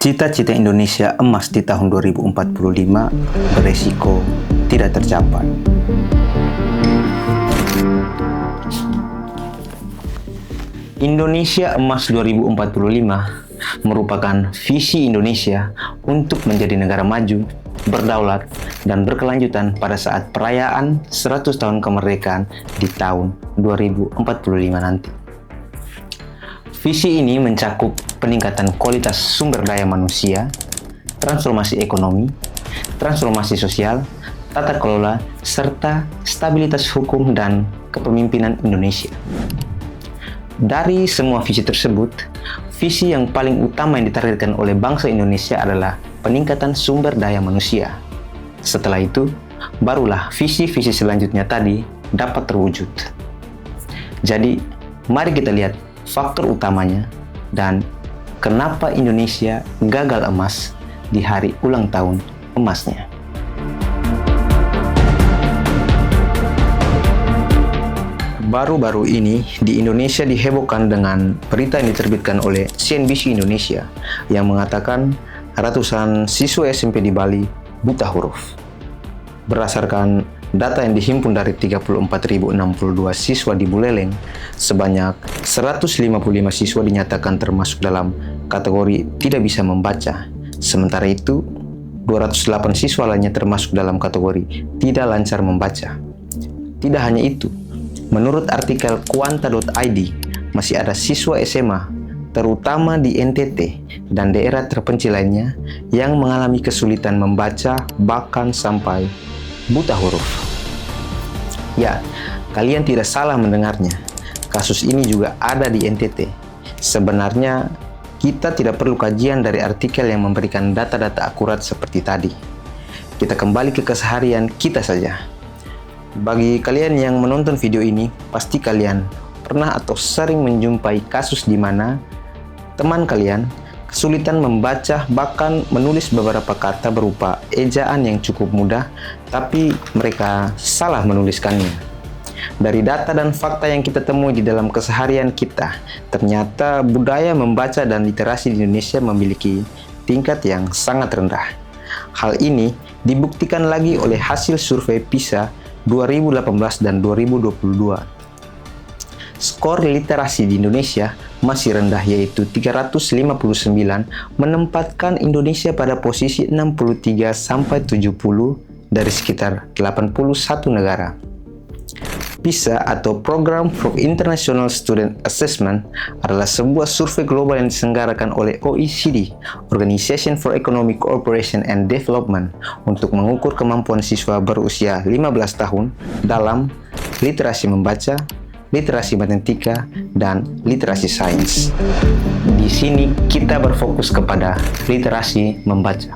Cita-cita Indonesia emas di tahun 2045 beresiko tidak tercapai. Indonesia Emas 2045 merupakan visi Indonesia untuk menjadi negara maju, berdaulat, dan berkelanjutan pada saat perayaan 100 tahun kemerdekaan di tahun 2045 nanti. Visi ini mencakup peningkatan kualitas sumber daya manusia, transformasi ekonomi, transformasi sosial, tata kelola, serta stabilitas hukum dan kepemimpinan Indonesia. Dari semua visi tersebut, visi yang paling utama yang ditargetkan oleh bangsa Indonesia adalah peningkatan sumber daya manusia. Setelah itu, barulah visi-visi selanjutnya tadi dapat terwujud. Jadi, mari kita lihat faktor utamanya dan kenapa Indonesia gagal emas di hari ulang tahun emasnya. Baru-baru ini di Indonesia dihebohkan dengan berita yang diterbitkan oleh CNBC Indonesia yang mengatakan ratusan siswa SMP di Bali buta huruf. Berdasarkan data yang dihimpun dari 34.062 siswa di Buleleng, sebanyak 155 siswa dinyatakan termasuk dalam kategori tidak bisa membaca. Sementara itu, 208 siswa lainnya termasuk dalam kategori tidak lancar membaca. Tidak hanya itu, menurut artikel Kuanta.id, masih ada siswa SMA, terutama di NTT dan daerah terpencil lainnya, yang mengalami kesulitan membaca bahkan sampai buta huruf. Ya, kalian tidak salah mendengarnya. Kasus ini juga ada di NTT. Sebenarnya, kita tidak perlu kajian dari artikel yang memberikan data-data akurat seperti tadi. Kita kembali ke keseharian kita saja. Bagi kalian yang menonton video ini, pasti kalian pernah atau sering menjumpai kasus di mana teman kalian kesulitan membaca bahkan menulis beberapa kata berupa ejaan yang cukup mudah, tapi mereka salah menuliskannya. Dari data dan fakta yang kita temui di dalam keseharian kita, ternyata budaya membaca dan literasi di Indonesia memiliki tingkat yang sangat rendah. Hal ini dibuktikan lagi oleh hasil survei PISA 2018 dan 2022. Skor literasi di Indonesia masih rendah, yaitu 359, menempatkan Indonesia pada posisi 63-70 dari sekitar 81 negara. PISA atau Program for International Student Assessment adalah sebuah survei global yang diselenggarakan oleh OECD, Organization for Economic Cooperation and Development, untuk mengukur kemampuan siswa berusia 15 tahun dalam literasi membaca, literasi matematika, dan literasi sains. Di sini kita berfokus kepada literasi membaca.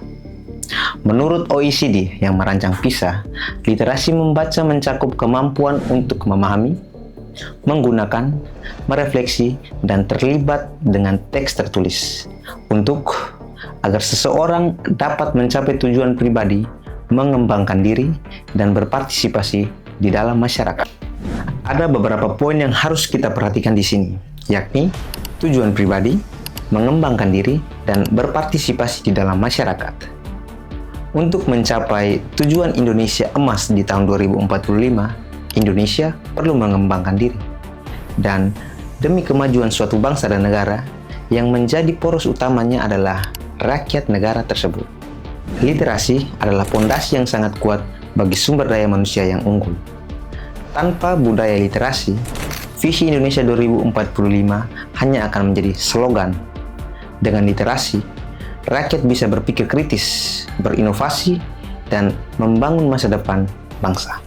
Menurut OECD yang merancang PISA, literasi membaca mencakup kemampuan untuk memahami, menggunakan, merefleksi, dan terlibat dengan teks tertulis. Agar seseorang dapat mencapai tujuan pribadi, mengembangkan diri, dan berpartisipasi di dalam masyarakat. Ada beberapa poin yang harus kita perhatikan di sini, yakni tujuan pribadi, mengembangkan diri, dan berpartisipasi di dalam masyarakat. Untuk mencapai tujuan Indonesia emas di tahun 2045, Indonesia perlu mengembangkan diri. Dan demi kemajuan suatu bangsa dan negara, yang menjadi poros utamanya adalah rakyat negara tersebut. Literasi adalah pondasi yang sangat kuat bagi sumber daya manusia yang unggul. Tanpa budaya literasi, visi Indonesia 2045 hanya akan menjadi slogan. Dengan literasi, rakyat bisa berpikir kritis, berinovasi, dan membangun masa depan bangsa.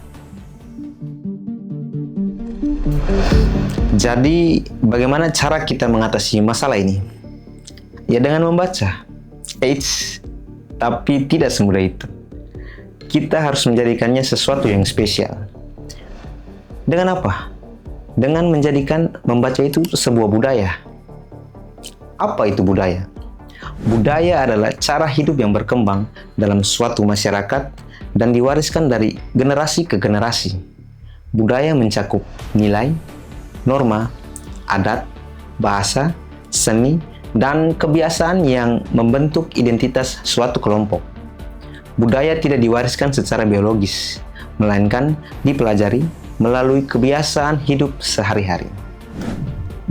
Jadi, bagaimana cara kita mengatasi masalah ini? Ya, dengan membaca. Tapi tidak semudah itu. Kita harus menjadikannya sesuatu yang spesial. Dengan apa? Dengan menjadikan membaca itu sebuah budaya. Apa itu budaya? Budaya adalah cara hidup yang berkembang dalam suatu masyarakat dan diwariskan dari generasi ke generasi. Budaya mencakup nilai, norma, adat, bahasa, seni, dan kebiasaan yang membentuk identitas suatu kelompok. Budaya tidak diwariskan secara biologis, melainkan dipelajari melalui kebiasaan hidup sehari-hari.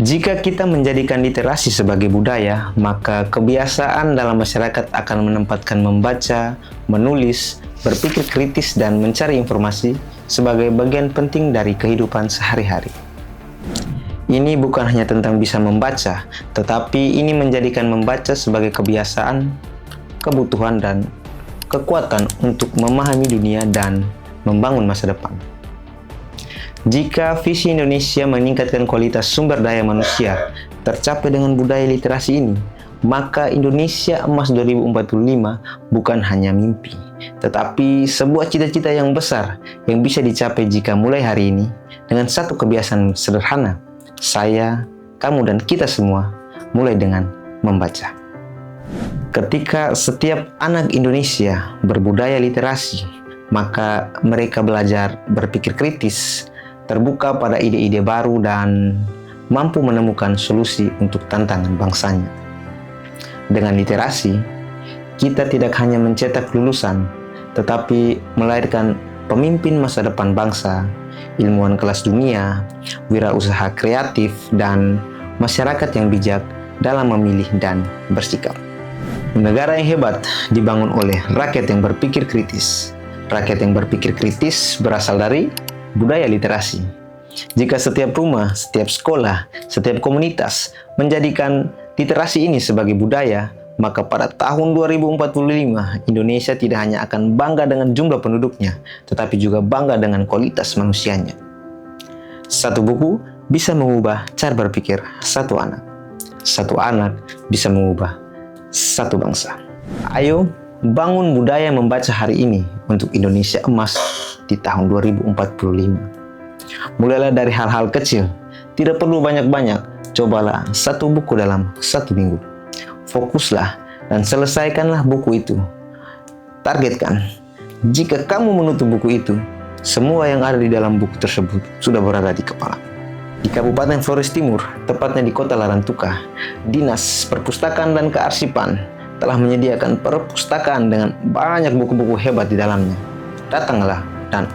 Jika kita menjadikan literasi sebagai budaya, maka kebiasaan dalam masyarakat akan menempatkan membaca, menulis, berpikir kritis, dan mencari informasi sebagai bagian penting dari kehidupan sehari-hari. Ini bukan hanya tentang bisa membaca, tetapi ini menjadikan membaca sebagai kebiasaan, kebutuhan, dan kekuatan untuk memahami dunia dan membangun masa depan. Jika visi Indonesia meningkatkan kualitas sumber daya manusia tercapai dengan budaya literasi ini, maka Indonesia Emas 2045 bukan hanya mimpi, tetapi sebuah cita-cita yang besar yang bisa dicapai jika mulai hari ini dengan satu kebiasaan sederhana. Saya, kamu, dan kita semua mulai dengan membaca. Ketika setiap anak Indonesia berbudaya literasi, maka mereka belajar berpikir kritis, terbuka pada ide-ide baru, dan mampu menemukan solusi untuk tantangan bangsanya. Dengan literasi, kita tidak hanya mencetak lulusan, tetapi melahirkan pemimpin masa depan bangsa, ilmuwan kelas dunia, wirausaha kreatif, dan masyarakat yang bijak dalam memilih dan bersikap. Negara yang hebat dibangun oleh rakyat yang berpikir kritis. Rakyat yang berpikir kritis berasal dari budaya literasi. Jika setiap rumah, setiap sekolah, setiap komunitas menjadikan literasi ini sebagai budaya, maka pada tahun 2045 Indonesia tidak hanya akan bangga dengan jumlah penduduknya, tetapi juga bangga dengan kualitas manusianya. Satu buku bisa mengubah cara berpikir satu anak. Satu anak bisa mengubah satu bangsa. Ayo bangun budaya membaca hari ini untuk Indonesia Emas di tahun 2045. Mulailah dari hal-hal kecil, tidak perlu banyak-banyak. Cobalah satu buku dalam satu minggu. Fokuslah dan selesaikanlah buku itu. Targetkan, jika kamu menutup buku itu, semua yang ada di dalam buku tersebut sudah berada di kepala. Di Kabupaten Flores Timur, tepatnya di Kota Larantuka, Dinas Perpustakaan dan Kearsipan telah menyediakan perpustakaan dengan banyak buku-buku hebat di dalamnya. Datanglah dan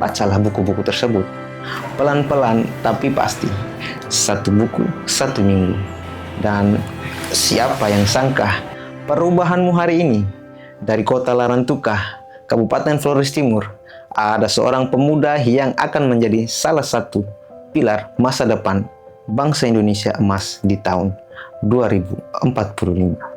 bacalah buku-buku tersebut. Pelan-pelan tapi pasti. Satu buku, satu minggu. Dan siapa yang sangka perubahanmu hari ini dari Kota Larantuka, Kabupaten Flores Timur, ada seorang pemuda yang akan menjadi salah satu pilar masa depan bangsa Indonesia Emas di tahun 2045.